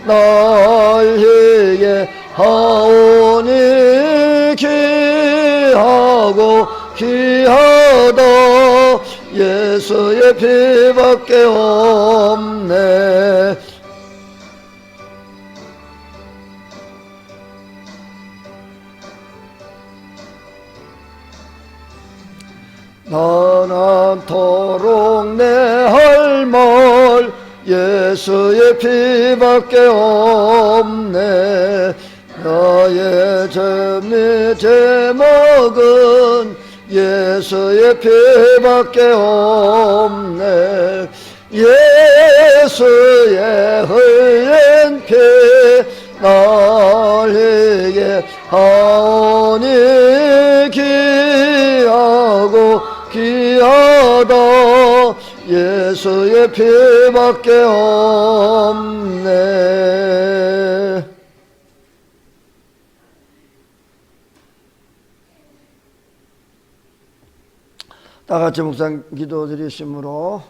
피날리게 하오니 귀하고 귀하다 예수의 피밖에 없네. 나남토록 내 할 말 예수의 피밖에 없네. 나의 죄 제목은 예수의 피밖에 없네. 예수의 흘린 피 날리게 하오니 귀하고 귀하다 예수의 피밖에 없네. 다같이 묵상 기도 드리심으로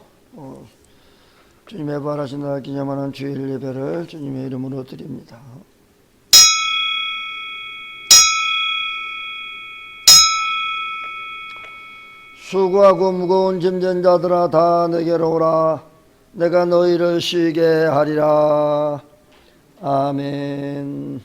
주님의 부활하신 날 기념하는 주일 예배를 주님의 이름으로 드립니다. 수고하고 무거운 짐진 자들아 다 내게로 오라. 내가 너희를 쉬게 하리라. 아멘.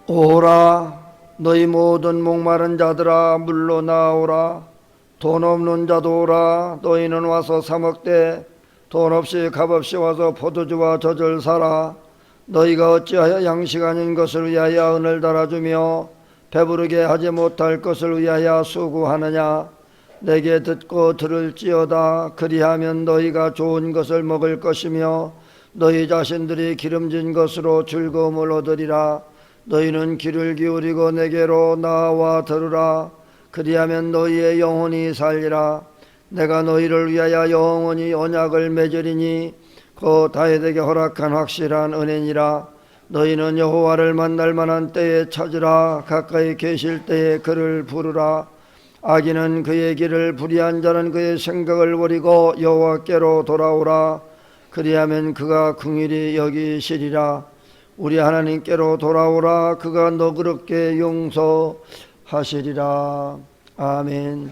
오라 너희 모든 목마른 자들아 물로 나오라. 돈 없는 자도 오라. 너희는 와서 사 먹되 돈 없이 값없이 와서 포도주와 젖을 사라. 너희가 어찌하여 양식 아닌 것을 위하여 은을 달아주며 배부르게 하지 못할 것을 위하여 수고하느냐. 내게 듣고 들을지어다. 그리하면 너희가 좋은 것을 먹을 것이며 너희 자신들이 기름진 것으로 즐거움을 얻으리라. 너희는 귀를 기울이고 내게로 나와 들으라. 그리하면 너희의 영혼이 살리라. 내가 너희를 위하여 영원히 언약을 맺으리니 그 다윗에게 허락한 확실한 은혜니라. 너희는 여호와를 만날 만한 때에 찾으라. 가까이 계실 때에 그를 부르라. 악인은 그의 길을 불의한 자는 그의 생각을 버리고 여호와께로 돌아오라. 그리하면 그가 긍휼히 여기시리라. 우리 하나님께로 돌아오라. 그가 너그럽게 용서하시리라. 아멘.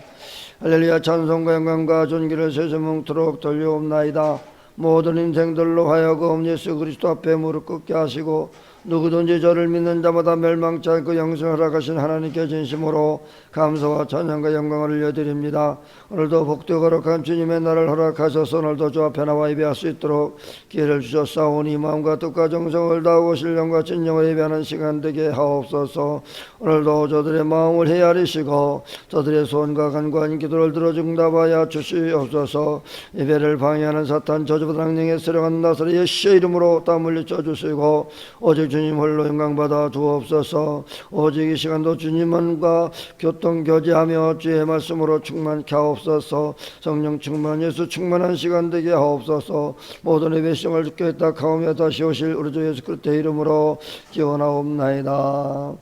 할렐루야. 찬송과 영광과 존귀를 세세뭉토록 돌려옵나이다. 모든 인생들로 하여금 예수 그리스도 앞에 무릎 꿇게 하시고 누구든지 저를 믿는 자마다 멸망치 않고 영생을 허락하신 하나님께 진심으로 감사와 찬양과 영광을 올려드립니다. 오늘도 복되고 거룩한 주님의 날을 허락하셔서 오늘도 주 앞에 나와 예배할 수 있도록 기회를 주셨사오니 마음과 뜻과 정성을 다하고 신령과 진정을 예배하는 시간 되게 하옵소서. 오늘도 저들의 마음을 헤아리시고 저들의 소원과 간구한 기도를 들어 응답하여 주시옵소서. 예배를 방해하는 사탄 저주받은 악령의 세력한 나사렛 예수의 이름으로 땀 흘려 주시고 오직 주님 홀로 영광받아 주옵소서. 오직 이 시간도 주님과 교통교제하며 주의 말씀으로 충만케 하옵소서. 성령 충만 예수 충만한 시간 되게 하옵소서. 모든 예배 시험을 주께 탁하오며 다시 오실 우리 주 예수 그리스도의 이름으로 기원하옵나이다.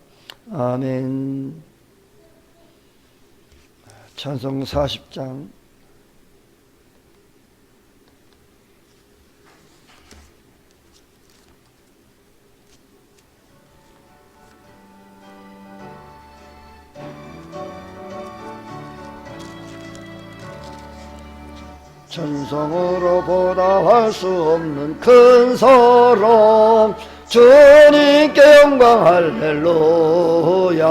아멘. 찬송 40장. 천성으로 보다 할 수 없는 큰 사랑 주님께 영광 할렐루야.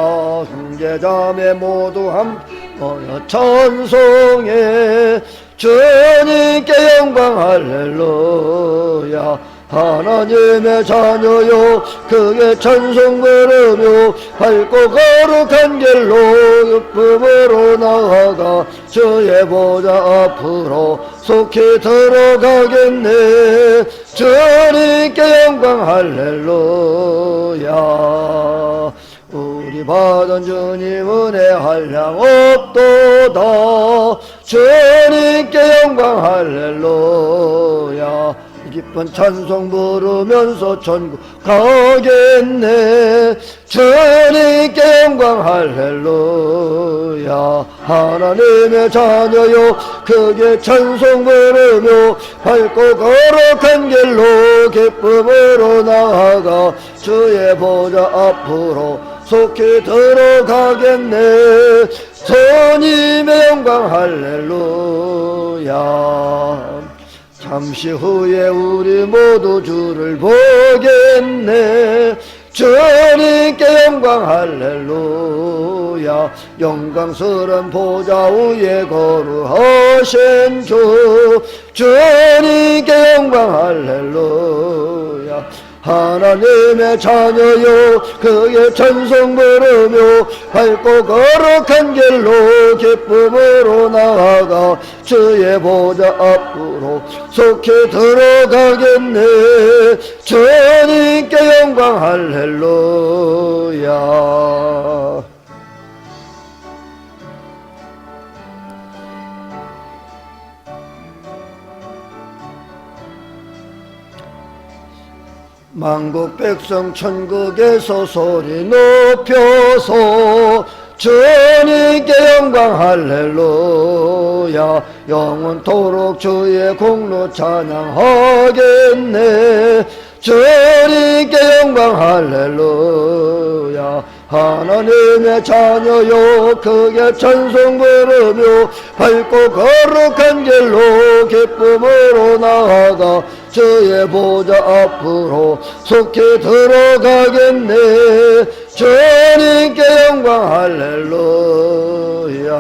형제자매 모두 함께 찬송해. 주님께 영광 할렐루야. 하나님의 자녀요 크게 찬송 부르며 밝고 거룩한 길로 기쁨으로 나아가 주의 보좌 앞으로 속히 들어가겠네. 주님께 영광 할렐루야. 우리 받은 주님 은혜 한량 없도다. 주님께 영광 할렐루야. 기쁜 찬송 부르면서 천국 가겠네. 주님께 영광 할렐루야. 하나님의 자녀요 크게 찬송 부르며 밝고 거룩한 길로 기쁨으로 나아가 주의 보좌 앞으로 속히 들어가겠네. 주님의 영광 할렐루야. 잠시 후에 우리 모두 주를 보겠네. 주님께 영광 할렐루야. 영광스런 보좌 위에 거루하신 주. 주님께 영광 할렐루야. 하나님의 자녀요 그의 찬송 부르며 밝고 거룩한 길로 기쁨으로 나아가 주의 보좌 앞으로 속히 들어가겠네. 주님께 영광 할렐루야. 만국 백성 천국에서 소리 높여서 주님께 영광 할렐루야. 영원토록 주의 공로 찬양하겠네. 주님께 영광 할렐루야. 하나님의 자녀요 크게 찬송 부르며 밝고 거룩한 길로 기쁨으로 나아가 주의 보좌 앞으로 속히 들어가겠네. 주님께 영광 할렐루야.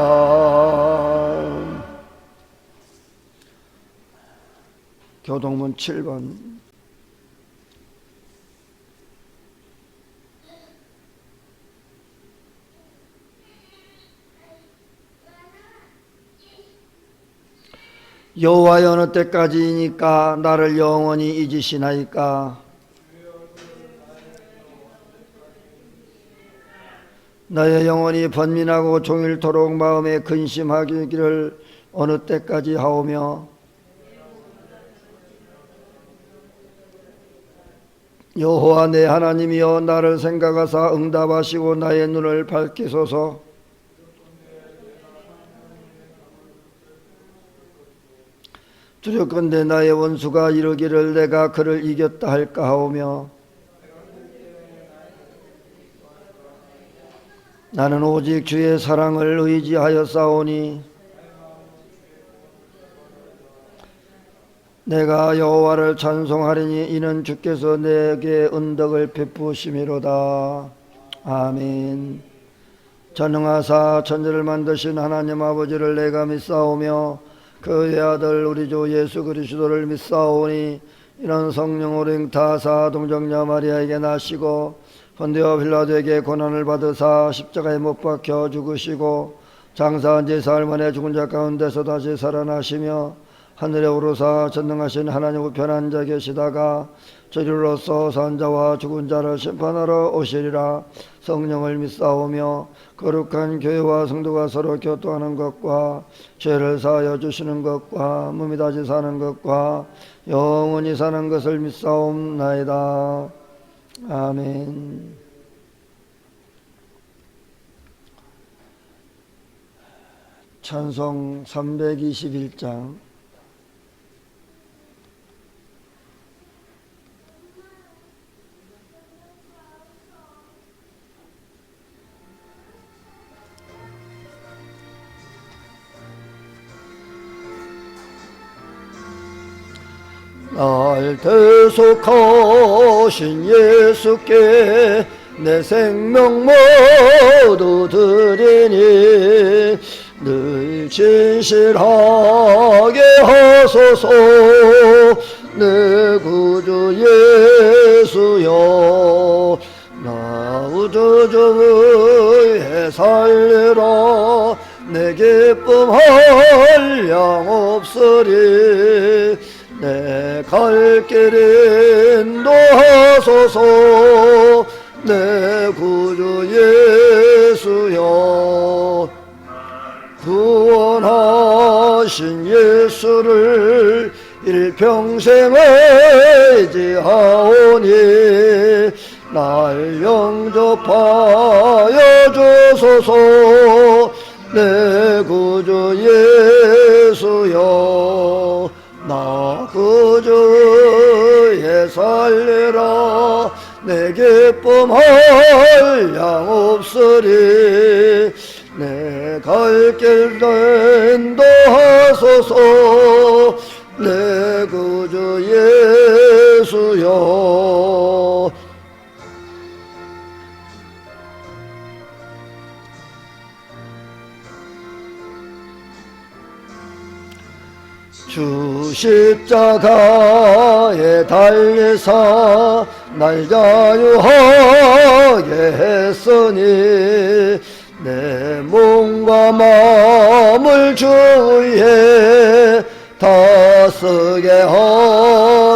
교동문 7번. 여호와여 어느 때까지이니까 나를 영원히 잊으시나이까. 나의 영혼이 번민하고 종일토록 마음에 근심하기를 어느 때까지 하오며. 여호와 내 하나님이여 나를 생각하사 응답하시고 나의 눈을 밝히소서. 두렵건대 나의 원수가 이르기를 내가 그를 이겼다 할까 하오며. 나는 오직 주의 사랑을 의지하여 싸우니 내가 여호와를 찬송하리니 이는 주께서 내게 은덕을 베푸심이로다. 아멘. 전능하사 천지를 만드신 하나님 아버지를 내가 믿사오며 그의 아들 우리 주 예수 그리스도를 믿사오니 이는 성령으로 잉타하사 동정녀 마리아에게 나시고 본디오 빌라도에게 고난을 받으사 십자가에 못 박혀 죽으시고 장사한 지 사흘 만에 죽은 자 가운데서 다시 살아나시며 하늘에 오르사 전능하신 하나님 우편 앉아 계시다가 저리로서 산 자와 죽은 자를 심판하러 오시리라. 성령을 믿사오며 거룩한 교회와 성도가 서로 교통하는 것과 죄를 사하여 주시는 것과 몸이 다시 사는 것과 영원히 사는 것을 믿사옵나이다. 아멘. 찬송 321장. 날 대속하신 예수께 내 생명 모두 드리니 늘 진실하게 하소서. 내 구주 예수여 나 우주중의 살리라. 내 기쁨 한량 없으리. 내 갈 길 인도하소서. 내 구주 예수여 구원하신 예수를 일평생 의지하오니 날 영접하여 주소서. 내 구주 예수여 나 구주의 살리라. 내 기쁨 한량 없으리. 내 갈 길도 인도하소서. 내 구주 예수여 주 십자가에 달리사 날 자유하게 했으니 내 몸과 마음을 주 위에 다쓰게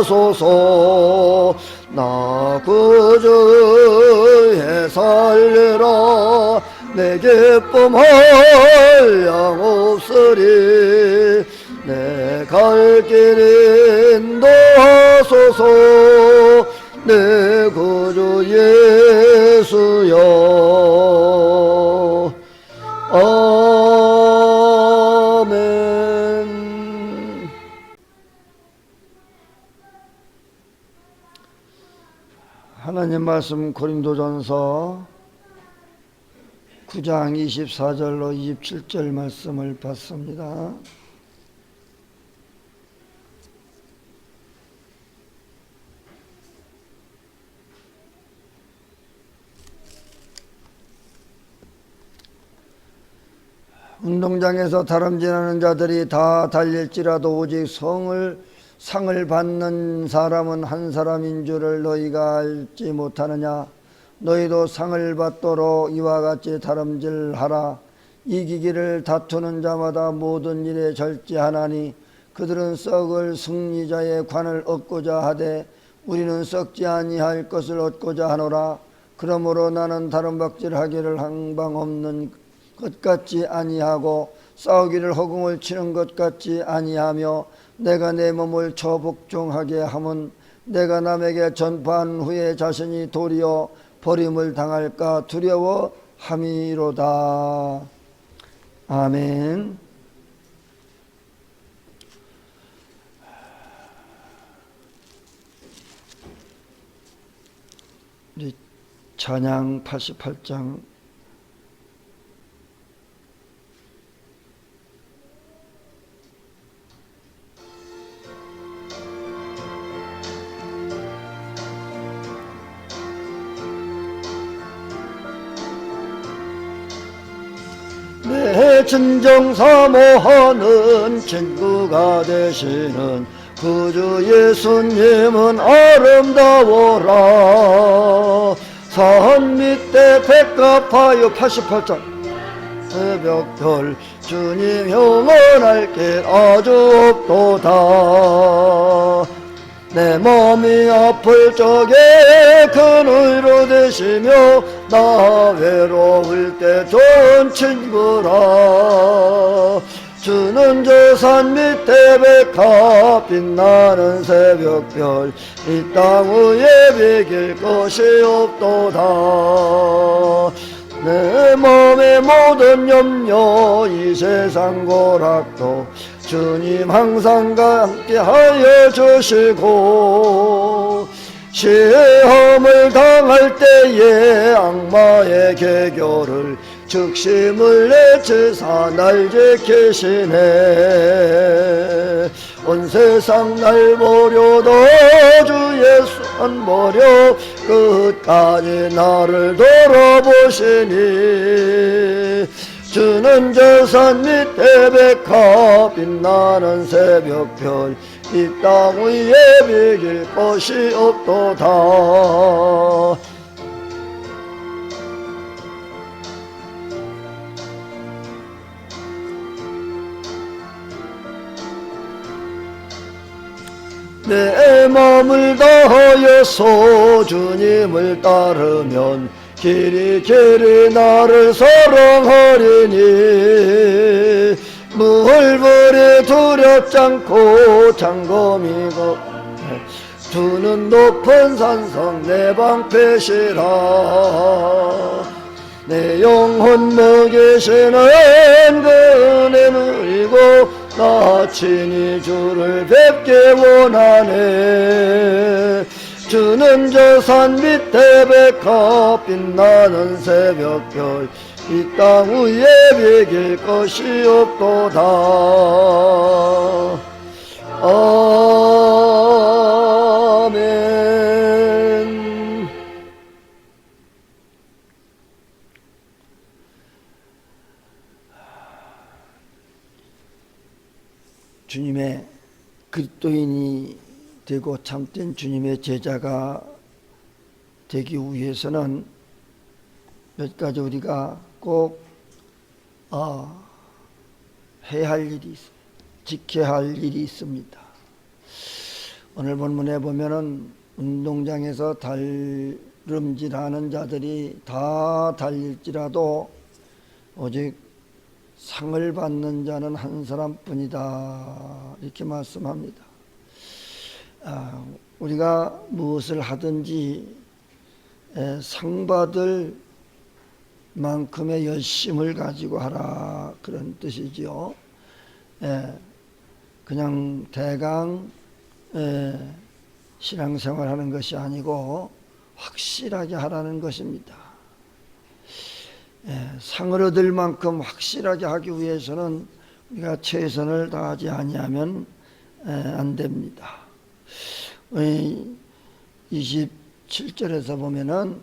하소서. 나 구주의 살리라. 내 기쁨 한량 없으리. 내 갈 길 인도하소서. 내 구주 예수여 아멘. 하나님 말씀 고린도전서 9장 24절로 27절 말씀을 받습니다. 운동장에서 다름질하는 자들이 다 달릴지라도 오직 상을 받는 사람은 한 사람인 줄을 너희가 알지 못하느냐. 너희도 상을 받도록 이와 같이 다름질하라. 이기기를 다투는 자마다 모든 일에 절제하나니 그들은 썩을 승리자의 관을 얻고자 하되 우리는 썩지 아니할 것을 얻고자 하노라. 그러므로 나는 다름박질하기를 항방 없는 것 같지 아니하고 싸우기를 허공을 치는 것 같지 아니하며 내가 내 몸을 처복종하게 함은 내가 남에게 전파한 후에 자신이 도리어 버림을 당할까 두려워함이로다. 아멘. 우리 찬양 88장 내 진정 사모하는 친구가 되시는 구주 예수님은 아름다워라. 산 밑에 백합하여 88장 새벽별 주님 영원할 길 아주 없도다. 내 몸이 아플 적에 큰 위로 되시며 나 외로울 때 좋은 친구라. 주는 저 산 밑에 백합 빛나는 새벽별 이 땅 위에 비길 것이 없도다. 내 몸의 모든 염려 이 세상 고락도 주님 항상 함께 하여 주시고 시험을 당할 때에 악마의 계교를 즉심을 내치사 날 지키시네. 온 세상 날 보려도 주 예수 안 보려 끝까지 나를 돌아보시니. 주는 저 산 밑에 백합 빛나는 새벽별 이 땅 위에 비길 것이 없도다. 내 마음을 다하여서 주님을 따르면 길이 나를 사랑하리니. 물불이 두렵지 않고 장검이고 주는 높은 산성 내 방패시라. 내 영혼 먹이시는 그 은혜 누리고 나 친히 주를 뵙게 원하네. 주는 저 산 밑에 백합 빛나는 새벽별 이 땅 위에 비길 것이 없도다. 아멘. 주님의 그리스도인이 되고 참된 주님의 제자가 되기 위해서는 몇 가지 우리가 꼭 해야 할 일이 있습니다. 지켜야 할 일이 있습니다. 오늘 본문에 보면은 운동장에서 달름질하는 자들이 다 달릴지라도 오직 상을 받는 자는 한 사람뿐이다, 이렇게 말씀합니다. 우리가 무엇을 하든지 상 받을 만큼의 열심을 가지고 하라, 그런 뜻이지요. 그냥 대강 신앙생활 하는 것이 아니고 확실하게 하라는 것입니다. 상을 얻을 만큼 확실하게 하기 위해서는 우리가 최선을 다하지 아니하면 안 됩니다. 27절에서 보면은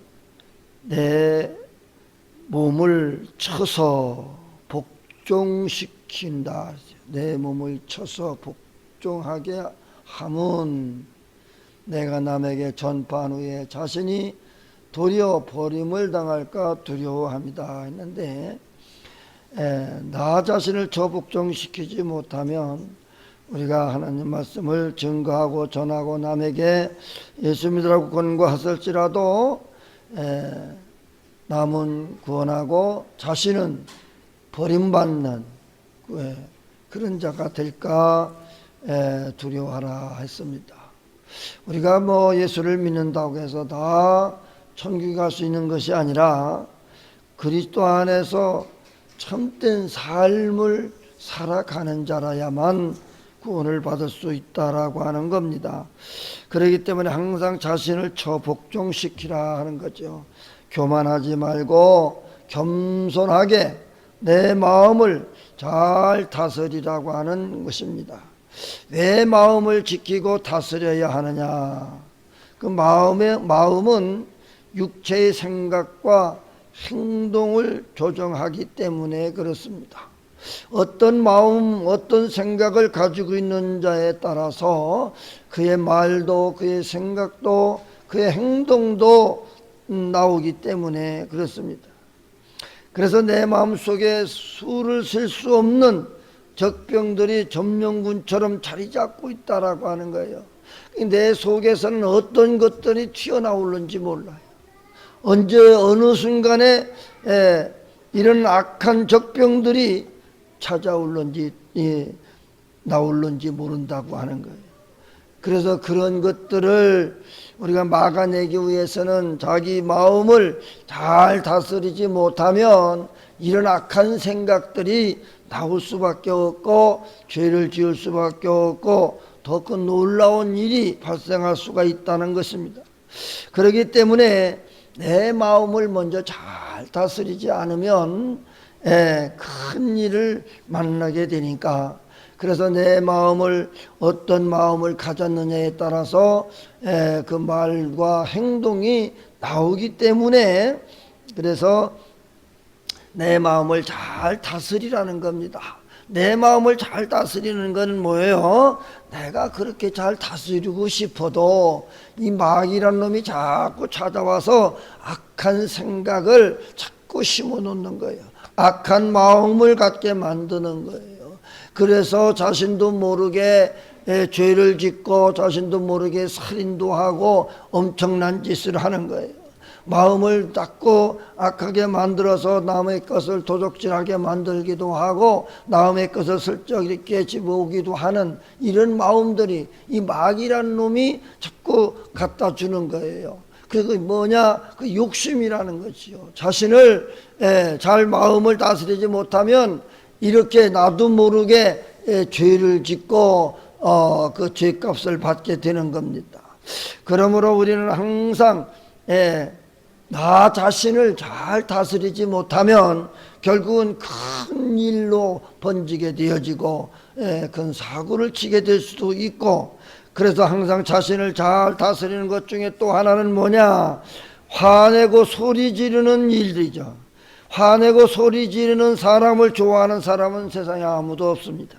내 몸을 쳐서 복종시킨다. 내 몸을 쳐서 복종하게 함은 내가 남에게 전파한 후에 자신이 도리어 버림을 당할까 두려워합니다 했는데, 나 자신을 저 복종시키지 못하면 우리가 하나님 말씀을 증거하고 전하고 남에게 예수 믿으라고 권고하실지라도 남은 구원하고 자신은 버림받는 그런 자가 될까 두려워하라 했습니다. 우리가 예수를 믿는다고 해서 다 천국에 갈 수 있는 것이 아니라 그리스도 안에서 참된 삶을 살아가는 자라야만 구원을 받을 수 있다라고 하는 겁니다. 그렇기 때문에 항상 자신을 복종시키라 하는 거죠. 교만하지 말고 겸손하게 내 마음을 잘 다스리라고 하는 것입니다. 왜 마음을 지키고 다스려야 하느냐? 그 마음은 육체의 생각과 행동을 조정하기 때문에 그렇습니다. 어떤 마음, 어떤 생각을 가지고 있는 자에 따라서 그의 말도, 그의 생각도, 그의 행동도 나오기 때문에 그렇습니다. 그래서 내 마음속에 수를 셀 수 없는 적병들이 점령군처럼 자리 잡고 있다라고 하는 거예요. 내 속에서는 어떤 것들이 튀어나오는지 몰라요. 언제 어느 순간에 이런 악한 적병들이 찾아올는지 나올는지 모른다고 하는 거예요. 그래서 그런 것들을 우리가 막아내기 위해서는 자기 마음을 잘 다스리지 못하면 이런 악한 생각들이 나올 수밖에 없고 죄를 지을 수밖에 없고 더 큰 놀라운 일이 발생할 수가 있다는 것입니다. 그렇기 때문에 내 마음을 먼저 잘 다스리지 않으면 큰 일을 만나게 되니까, 그래서 내 마음을 어떤 마음을 가졌느냐에 따라서 그 말과 행동이 나오기 때문에, 그래서 내 마음을 잘 다스리라는 겁니다. 내 마음을 잘 다스리는 건 뭐예요? 내가 그렇게 잘 다스리고 싶어도 이 마귀란 놈이 자꾸 찾아와서 악한 생각을 자꾸 심어놓는 거예요. 악한 마음을 갖게 만드는 거예요. 그래서 자신도 모르게 죄를 짓고 자신도 모르게 살인도 하고 엄청난 짓을 하는 거예요. 마음을 자꾸 악하게 만들어서 남의 것을 도적질하게 만들기도 하고 남의 것을 슬쩍 이렇게 집어오기도 하는 이런 마음들이 이 마귀란 놈이 자꾸 갖다 주는 거예요. 그게 뭐냐? 그 욕심이라는 것이요. 자신을 잘 마음을 다스리지 못하면 이렇게 나도 모르게 죄를 짓고 그 죄값을 받게 되는 겁니다. 그러므로 우리는 항상 나 자신을 잘 다스리지 못하면 결국은 큰 일로 번지게 되어지고 큰 사고를 치게 될 수도 있고, 그래서 항상 자신을 잘 다스리는 것 중에 또 하나는 뭐냐? 화내고 소리 지르는 일들이죠. 화내고 소리 지르는 사람을 좋아하는 사람은 세상에 아무도 없습니다.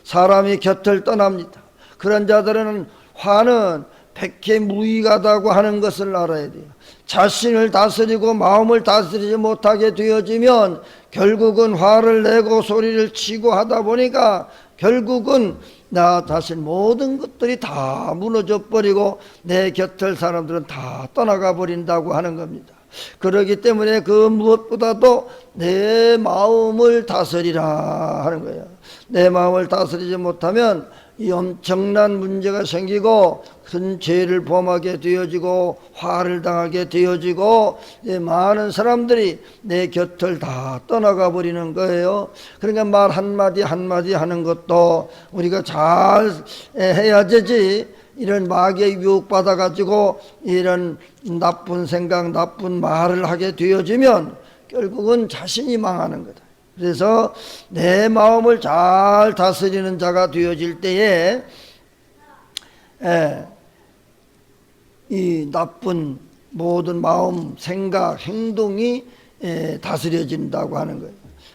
사람이 곁을 떠납니다. 그런 자들은 화는 백해무익하다고 하는 것을 알아야 돼요. 자신을 다스리고 마음을 다스리지 못하게 되어지면 결국은 화를 내고 소리를 치고 하다 보니까 결국은 나 자신 모든 것들이 다 무너져 버리고 내 곁을 사람들은 다 떠나가 버린다고 하는 겁니다. 그렇기 때문에 그 무엇보다도 내 마음을 다스리라 하는 거예요. 내 마음을 다스리지 못하면 이 엄청난 문제가 생기고 큰 죄를 범하게 되어지고 화를 당하게 되어지고 많은 사람들이 내 곁을 다 떠나가 버리는 거예요. 그러니까 말 한마디 한마디 하는 것도 우리가 잘 해야 되지, 이런 마귀에 유혹받아 가지고 이런 나쁜 생각 나쁜 말을 하게 되어지면 결국은 자신이 망하는 거다. 그래서 내 마음을 잘 다스리는 자가 되어질 때에 이 나쁜 모든 마음, 생각, 행동이 다스려진다고 하는 거예요.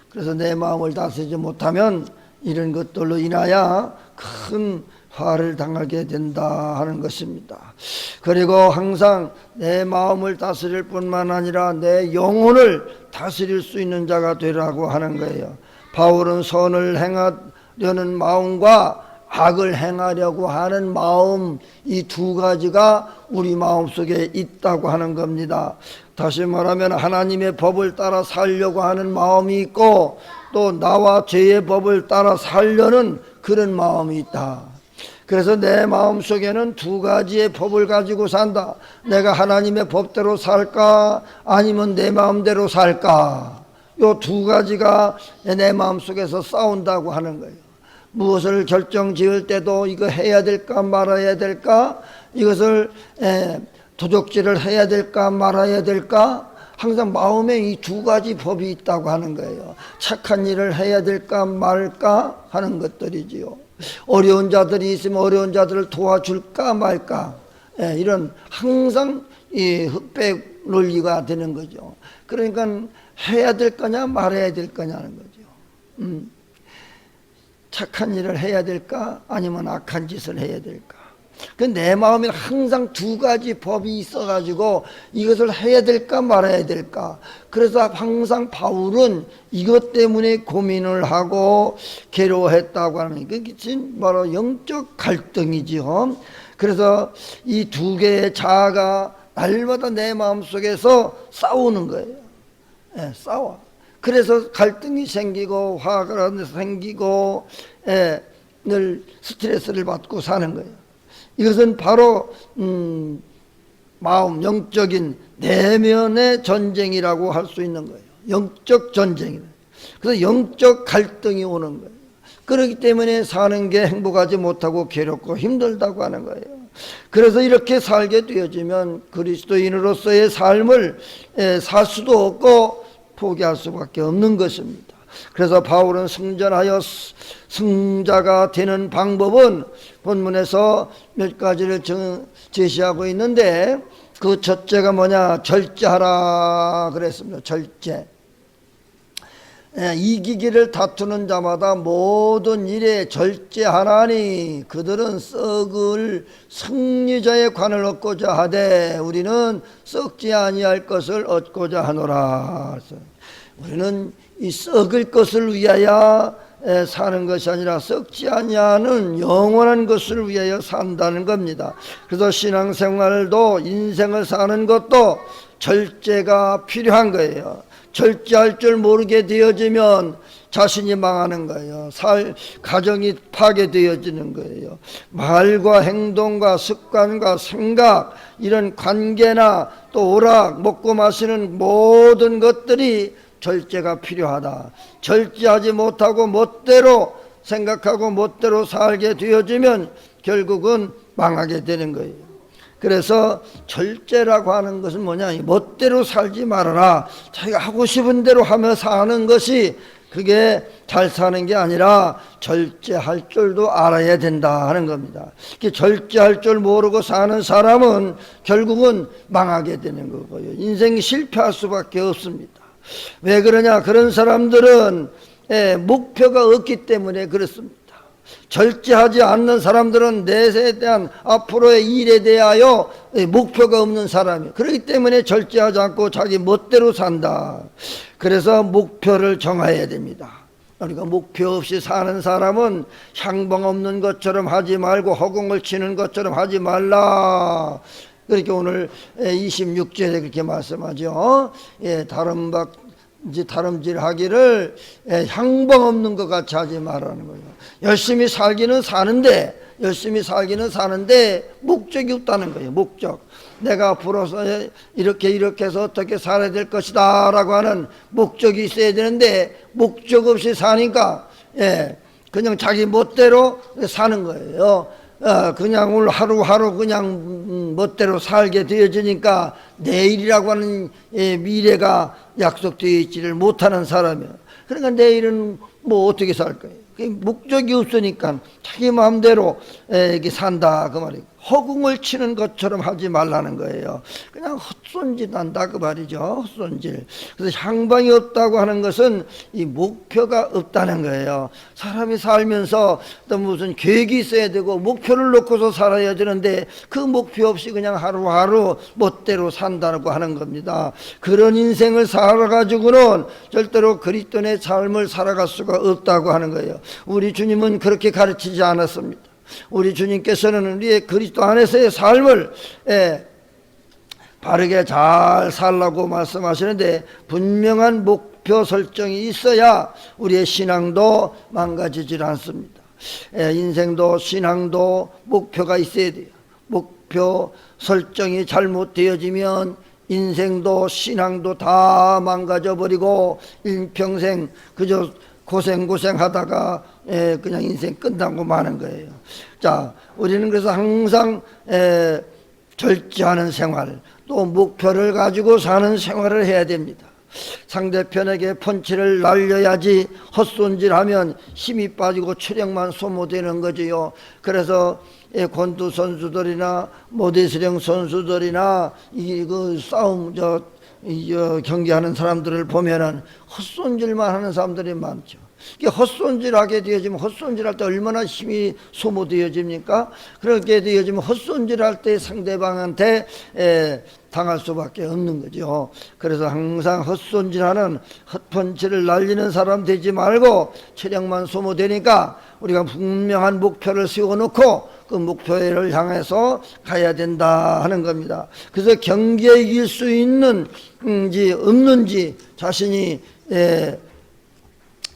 그래서 내 마음을 다스리지 못하면 이런 것들로 인하여 큰 화를 당하게 된다 하는 것입니다. 그리고 항상 내 마음을 다스릴 뿐만 아니라 내 영혼을 다스릴 수 있는 자가 되라고 하는 거예요. 바울은 선을 행하려는 마음과 악을 행하려고 하는 마음, 이 두 가지가 우리 마음속에 있다고 하는 겁니다. 다시 말하면 하나님의 법을 따라 살려고 하는 마음이 있고 또 나와 죄의 법을 따라 살려는 그런 마음이 있다. 그래서 내 마음속에는 두 가지의 법을 가지고 산다. 내가 하나님의 법대로 살까 아니면 내 마음대로 살까, 요 두 가지가 내 마음속에서 싸운다고 하는 거예요. 무엇을 결정 지을 때도 이거 해야 될까 말아야 될까, 이것을 도적질을 해야 될까 말아야 될까, 항상 마음에 이 두 가지 법이 있다고 하는 거예요. 착한 일을 해야 될까 말까 하는 것들이지요. 어려운 자들이 있으면 어려운 자들을 도와줄까 말까, 이런 항상 이 흑백 논리가 되는 거죠. 그러니까 해야 될 거냐 말아야 될 거냐는 거죠. 착한 일을 해야 될까 아니면 악한 짓을 해야 될까. 내 마음에 항상 두 가지 법이 있어가지고 이것을 해야 될까 말아야 될까. 그래서 항상 바울은 이것 때문에 고민을 하고 괴로워했다고 하는 게 바로 영적 갈등이지요. 그래서 이 두 개의 자아가 날마다 내 마음속에서 싸우는 거예요. 싸워. 그래서 갈등이 생기고 화가 생기고 늘 스트레스를 받고 사는 거예요. 이것은 바로 마음, 영적인 내면의 전쟁이라고 할 수 있는 거예요. 영적 전쟁이다. 그래서 영적 갈등이 오는 거예요. 그렇기 때문에 사는 게 행복하지 못하고 괴롭고 힘들다고 하는 거예요. 그래서 이렇게 살게 되어지면 그리스도인으로서의 삶을 살 수도 없고 포기할 수밖에 없는 것입니다. 그래서 바울은 승전하여 승자가 되는 방법은 본문에서 몇 가지를 제시하고 있는데, 그 첫째가 뭐냐? 절제하라 그랬습니다. 절제. 이기기를 다투는 자마다 모든 일에 절제하나니 그들은 썩을 승리자의 관을 얻고자 하되 우리는 썩지 아니할 것을 얻고자 하노라. 우리는 이 썩을 것을 위하여 사는 것이 아니라 썩지 아니하는 영원한 것을 위하여 산다는 겁니다. 그래서 신앙생활도, 인생을 사는 것도 절제가 필요한 거예요. 절제할 줄 모르게 되어지면 자신이 망하는 거예요. 가정이 파괴되어지는 거예요. 말과 행동과 습관과 생각, 이런 관계나 또 오락, 먹고 마시는 모든 것들이 절제가 필요하다. 절제하지 못하고 멋대로 생각하고 멋대로 살게 되어지면 결국은 망하게 되는 거예요. 그래서 절제라고 하는 것은 뭐냐? 멋대로 살지 말아라. 자기가 하고 싶은 대로 하며 사는 것이 그게 잘 사는 게 아니라 절제할 줄도 알아야 된다 하는 겁니다. 절제할 줄 모르고 사는 사람은 결국은 망하게 되는 거고요. 인생이 실패할 수밖에 없습니다. 왜 그러냐? 그런 사람들은 목표가 없기 때문에 그렇습니다. 절제하지 않는 사람들은 내세에 대한 앞으로의 일에 대하여 목표가 없는 사람이에요. 그렇기 때문에 절제하지 않고 자기 멋대로 산다. 그래서 목표를 정해야 됩니다. 그러니까 목표 없이 사는 사람은 향방 없는 것처럼 하지 말고 허공을 치는 것처럼 하지 말라. 그렇게 오늘 26절에 그렇게 말씀하죠. 다름질 하기를 향방 없는 것 같이 하지 말라는 거예요. 열심히 살기는 사는데 목적이 없다는 거예요. 목적. 내가 앞으로서 이렇게 해서 어떻게 살아야 될 것이다 라고 하는 목적이 있어야 되는데 목적 없이 사니까 그냥 자기 멋대로 사는 거예요. 그냥 오늘 하루하루 그냥 멋대로 살게 되어지니까 내일이라고 하는 미래가 약속되어 있지를 못하는 사람이에요. 그러니까 내일은 뭐 어떻게 살 거예요? 목적이 없으니까 자기 마음대로 이렇게 산다 그 말이에요. 허공을 치는 것처럼 하지 말라는 거예요. 그냥 헛손질 한다 그 말이죠. 헛손질. 그래서 향방이 없다고 하는 것은 이 목표가 없다는 거예요. 사람이 살면서 또 무슨 계획이 있어야 되고 목표를 놓고서 살아야 되는데 그 목표 없이 그냥 하루하루 멋대로 산다고 하는 겁니다. 그런 인생을 살아가지고는 절대로 그리스도의 삶을 살아갈 수가 없다고 하는 거예요. 우리 주님은 그렇게 가르치지 않았습니다. 우리 주님께서는 우리의 그리스도 안에서의 삶을 바르게 잘 살라고 말씀하시는데 분명한 목표 설정이 있어야 우리의 신앙도 망가지질 않습니다. 인생도 신앙도 목표가 있어야 돼요. 목표 설정이 잘못되어지면 인생도 신앙도 다 망가져버리고 일평생 그저 고생하다가 그냥 인생 끝나고 마는 거예요. 자, 우리는 그래서 항상 절제하는 생활, 또 목표를 가지고 사는 생활을 해야 됩니다. 상대편에게 펀치를 날려야지 헛손질하면 힘이 빠지고 체력만 소모되는 거지요. 그래서 권투 선수들이나 모래수영 선수들이나 그 싸움 경기하는 사람들을 보면은 헛손질만 하는 사람들이 많죠. 헛손질하게 되어지면 헛손질할 때 얼마나 힘이 소모되어집니까? 그렇게 되어지면 헛손질할 때 상대방한테 당할 수밖에 없는 거죠. 그래서 항상 헛손질하는 헛펀치를 날리는 사람 되지 말고 체력만 소모되니까 우리가 분명한 목표를 세워놓고 그 목표를 향해서 가야 된다 하는 겁니다. 그래서 경기에 이길 수 있는지 없는지 자신이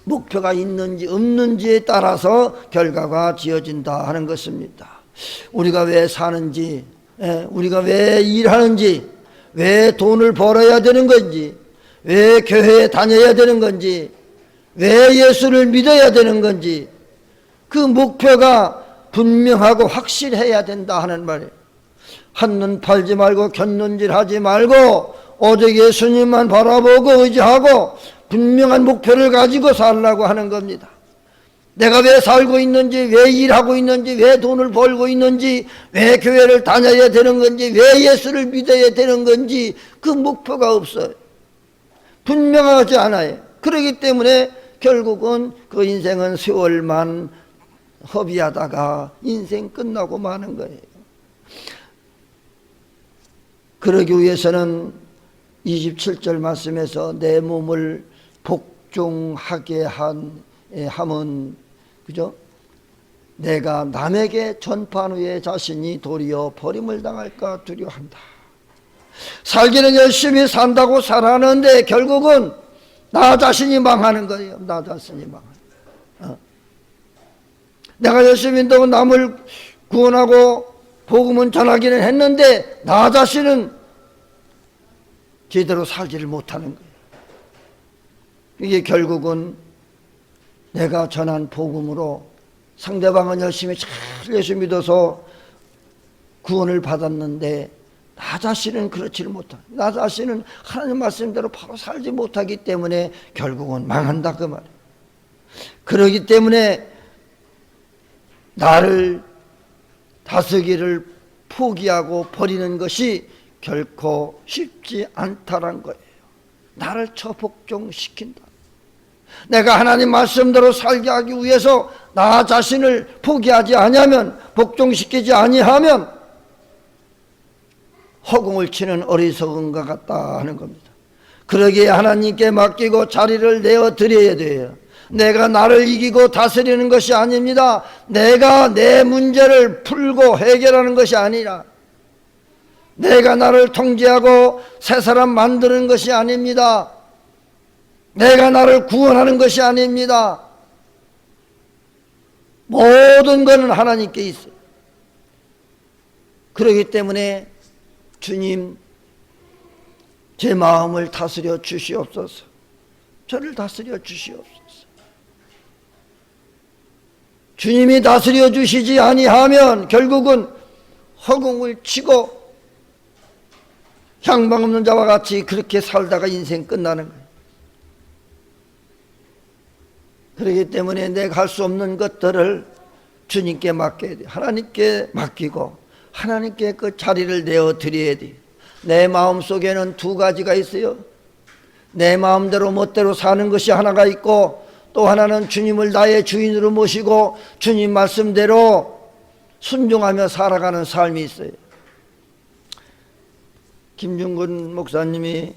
목표가 있는지 없는지에 따라서 결과가 지어진다 하는 것입니다. 우리가 왜 사는지, 우리가 왜 일하는지, 왜 돈을 벌어야 되는 건지, 왜 교회에 다녀야 되는 건지, 왜 예수를 믿어야 되는 건지 그 목표가 분명하고 확실해야 된다 하는 말이에요. 한눈 팔지 말고 곁눈질 하지 말고 오직 예수님만 바라보고 의지하고 분명한 목표를 가지고 살라고 하는 겁니다. 내가 왜 살고 있는지, 왜 일하고 있는지, 왜 돈을 벌고 있는지, 왜 교회를 다녀야 되는 건지, 왜 예수를 믿어야 되는 건지 그 목표가 없어요. 분명하지 않아요. 그렇기 때문에 결국은 그 인생은 세월만 허비하다가 인생 끝나고 마는 거예요. 그러기 위해서는 27절 말씀에서 내 몸을 복종하게 함은 그죠? 내가 남에게 전파한 후에 자신이 도리어 버림을 당할까 두려워한다. 살기는 열심히 산다고 살아하는데 결국은 나 자신이 망하는 거예요. 나 자신이 망하는. 내가 열심히 한다고 남을 구원하고 복음은 전하기는 했는데 나 자신은 제대로 살지를 못하는 거예요. 이게 결국은 내가 전한 복음으로 상대방은 열심히 잘 예수 믿어서 구원을 받았는데 나 자신은 그렇지를 못하는, 나 자신은 하나님 말씀대로 바로 살지 못하기 때문에 결국은 망한다 그 말이에요. 그러기 때문에 나를 다스기를 포기하고 버리는 것이 결코 쉽지 않다란 거예요. 나를 처복종시킨다. 내가 하나님 말씀대로 살게 하기 위해서 나 자신을 포기하지 아니하면, 복종시키지 아니하면 허공을 치는 어리석은 것 같다 하는 겁니다. 그러기에 하나님께 맡기고 자리를 내어 드려야 돼요. 내가 나를 이기고 다스리는 것이 아닙니다. 내가 내 문제를 풀고 해결하는 것이 아니라, 내가 나를 통제하고 새 사람 만드는 것이 아닙니다. 내가 나를 구원하는 것이 아닙니다. 모든 것은 하나님께 있어요. 그렇기 때문에 주님, 제 마음을 다스려 주시옵소서. 저를 다스려 주시옵소서. 주님이 다스려 주시지 아니하면 결국은 허공을 치고 향방 없는 자와 같이 그렇게 살다가 인생 끝나는 거예요. 그렇기 때문에 내가 할 수 없는 것들을 주님께 맡겨야 돼요. 하나님께 맡기고 하나님께 그 자리를 내어 드려야 돼요. 내 마음속에는 두 가지가 있어요. 내 마음대로 멋대로 사는 것이 하나가 있고, 또 하나는 주님을 나의 주인으로 모시고 주님 말씀대로 순종하며 살아가는 삶이 있어요. 김중근 목사님이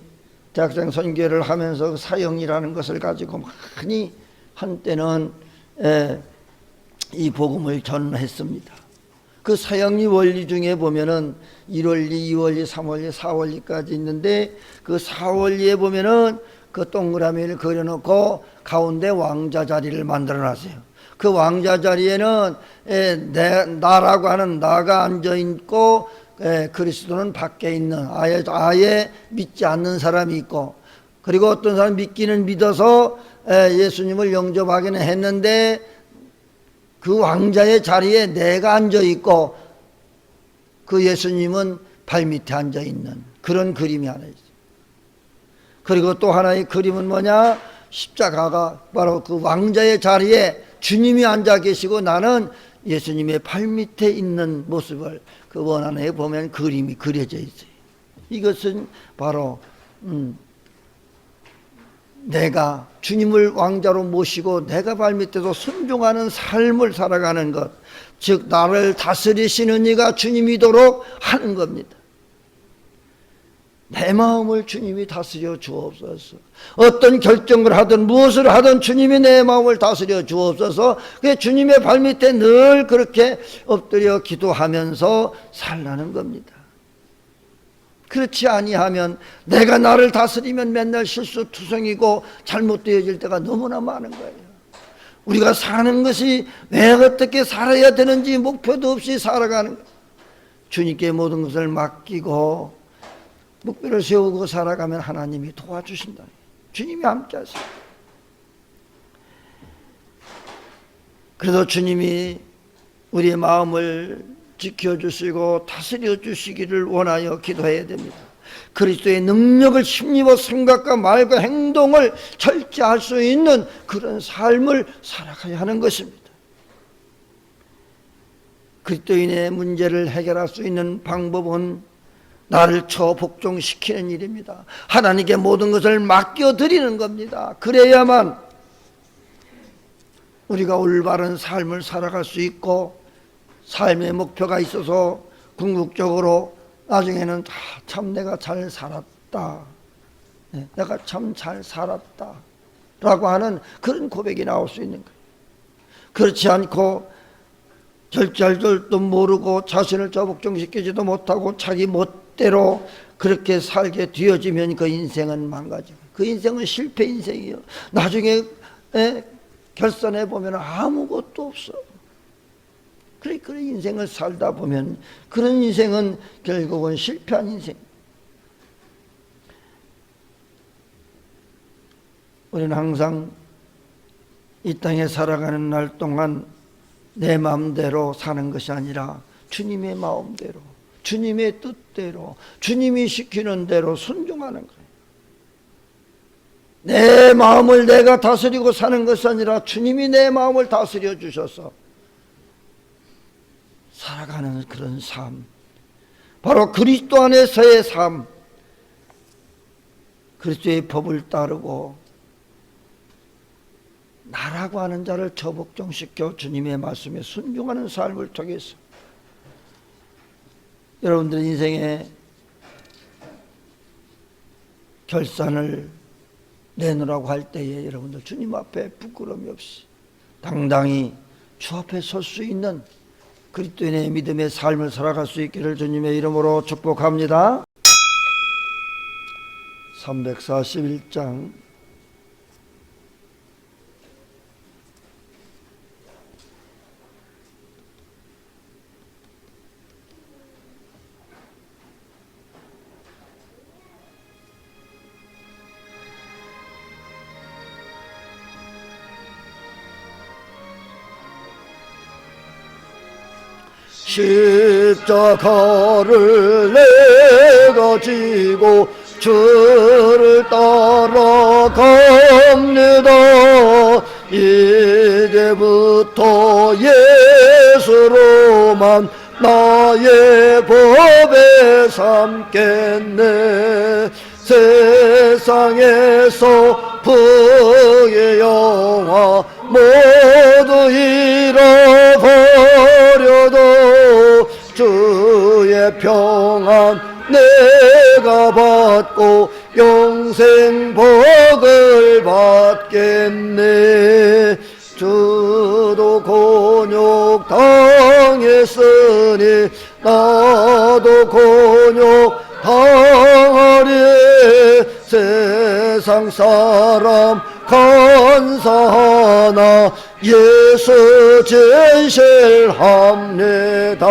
대학생 선교를 하면서 사형이라는 것을 가지고 많이 한때는 이 복음을 전했습니다. 그 사형리 원리 중에 보면은 1원리, 2원리, 3원리, 4원리까지 있는데, 그 4원리에 보면은 그 동그라미를 그려놓고 가운데 왕자 자리를 만들어놨어요. 그 왕자 자리에는 나라고 하는 나가 앉아있고, 그리스도는 밖에 있는 아예 믿지 않는 사람이 있고, 그리고 어떤 사람 믿기는 믿어서 예수님을 영접하기는 했는데 그 왕자의 자리에 내가 앉아있고 그 예수님은 발밑에 앉아있는 그런 그림이 하나 있어요. 그리고 또 하나의 그림은 뭐냐? 십자가가 바로 그 왕자의 자리에 주님이 앉아 계시고 나는 예수님의 발밑에 있는 모습을 그 원안에 보면 그림이 그려져 있어요. 이것은 바로 내가 주님을 왕자로 모시고 내가 발밑에서 순종하는 삶을 살아가는 것, 즉 나를 다스리시는 이가 주님이도록 하는 겁니다. 내 마음을 주님이 다스려 주옵소서. 어떤 결정을 하든 무엇을 하든 주님이 내 마음을 다스려 주옵소서. 그게 주님의 발밑에 늘 그렇게 엎드려 기도하면서 살라는 겁니다. 그렇지 아니하면 내가 나를 다스리면 맨날 실수투성이고 잘못되어질 때가 너무나 많은 거예요. 우리가 사는 것이 왜 어떻게 살아야 되는지 목표도 없이 살아가는 거예요. 주님께 모든 것을 맡기고 목표를 세우고 살아가면 하나님이 도와주신다. 주님이 함께 하세요. 그래서 주님이 우리의 마음을 지켜주시고 다스려 주시기를 원하여 기도해야 됩니다. 그리스도의 능력을 힘입어 생각과 말과 행동을 절제할 수 있는 그런 삶을 살아가야 하는 것입니다. 그리스도인의 문제를 해결할 수 있는 방법은 나를 처복종시키는 일입니다. 하나님께 모든 것을 맡겨드리는 겁니다. 그래야만 우리가 올바른 삶을 살아갈 수 있고 삶의 목표가 있어서 궁극적으로 나중에는 참 내가 잘 살았다, 내가 참 잘 살았다 라고 하는 그런 고백이 나올 수 있는 거예요. 그렇지 않고 절제할 줄도 모르고 자신을 저복종시키지도 못하고 자기 멋대로 그렇게 살게 되어지면 그 인생은 망가져요. 그 인생은 실패 인생이에요. 나중에 결산해 보면 아무것도 없어. 그런 인생을 살다 보면 그런 인생은 결국은 실패한 인생. 우리는 항상 이 땅에 살아가는 날 동안 내 마음대로 사는 것이 아니라 주님의 마음대로, 주님의 뜻대로, 주님이 시키는 대로 순종하는 거예요. 내 마음을 내가 다스리고 사는 것이 아니라 주님이 내 마음을 다스려 주셔서 살아가는 그런 삶, 바로 그리스도 안에서의 삶, 그리스도의 법을 따르고 나라고 하는 자를 저복종시켜 주님의 말씀에 순종하는 삶을 통해서 여러분들 인생의 결산을 내놓으라고 할 때에 여러분들 주님 앞에 부끄러움이 없이 당당히 주 앞에 설 수 있는 그리스도인의 믿음의 삶을 살아갈 수 있기를 주님의 이름으로 축복합니다. 341장 십자가를 내가 지고 주를 따라갑니다. 이제부터 예수로만 나의 법에 삼겠네. 세상에서 부의 영화 모두 잃어버려도 주의 평안 내가 받고 영생 복을 받겠네. 주도 곤욕 당했으니 나도 곤욕 당하리. 세상 사람 간사하나 예수 진실합니다.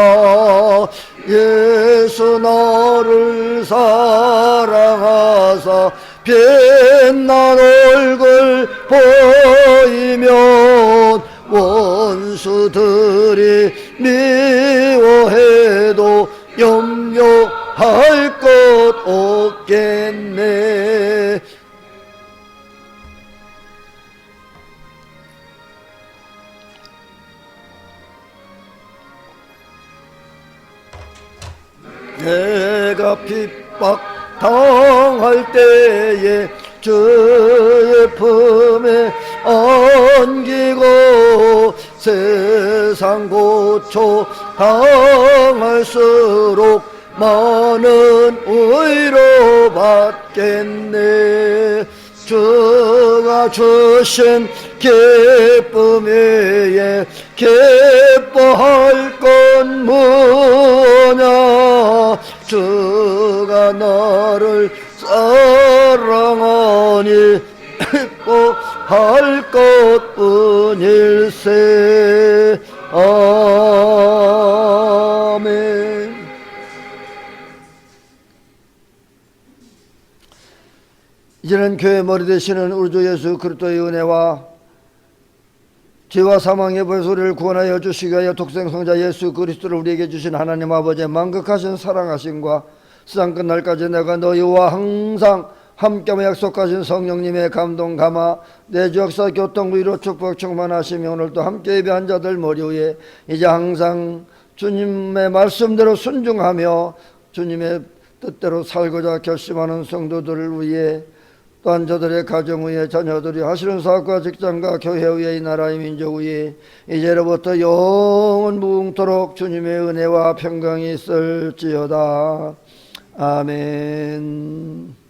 예수 나를 사랑하사 빛난 얼굴 보이면 원수들이 미워해도 염려할 것 없겠네. 내가 핍박 당할 때에 주의 품에 안기고 세상 고초 당할수록 많은 위로 받겠네. 주가 주신 기쁨 위에 기뻐할 건 뭐냐. 주가 나를 사랑하니 기뻐할 것뿐일세. 아멘. 이제는 교회 머리 되시는 우리 주 예수 그리스도의 은혜와 죄와 사망의 벌에서 우리를 구원하여 주시기 위하여 독생성자 예수 그리스도를 우리에게 주신 하나님 아버지의 만극하신 사랑하심과 세상 끝날까지 내가 너희와 항상 함께하며 약속하신 성령님의 감동 감화 내 주 역사 교통 위로 축복 충만하시며 오늘도 함께 예배한 자들 머리 위에 이제 항상 주님의 말씀대로 순종하며 주님의 뜻대로 살고자 결심하는 성도들을 위해 또한 저들의 가정 위에 자녀들이 하시는 사업과 직장과 교회 위에 이 나라의 민족 위에 이제로부터 영원 무궁토록 주님의 은혜와 평강이 있을지어다. 아멘.